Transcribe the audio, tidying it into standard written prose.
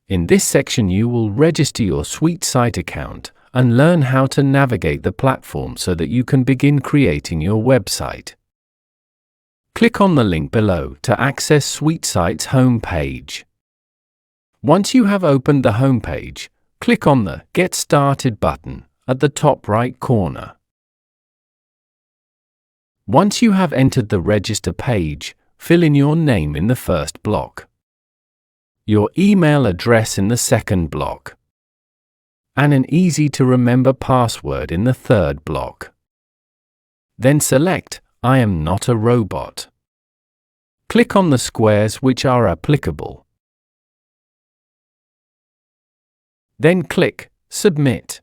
In this section you will register your Sweetsite account and learn how to navigate the platform so that you can begin creating your website. Click on the link below to access Sweetsite's home page. Once you have opened the home page, click on the Get Started button at the top right corner. Once you have entered the register page, fill in your name in the first block, your email address in the second block, and an easy-to-remember password in the third block. Then select I am not a robot. Click on the squares which are applicable. Then click Submit.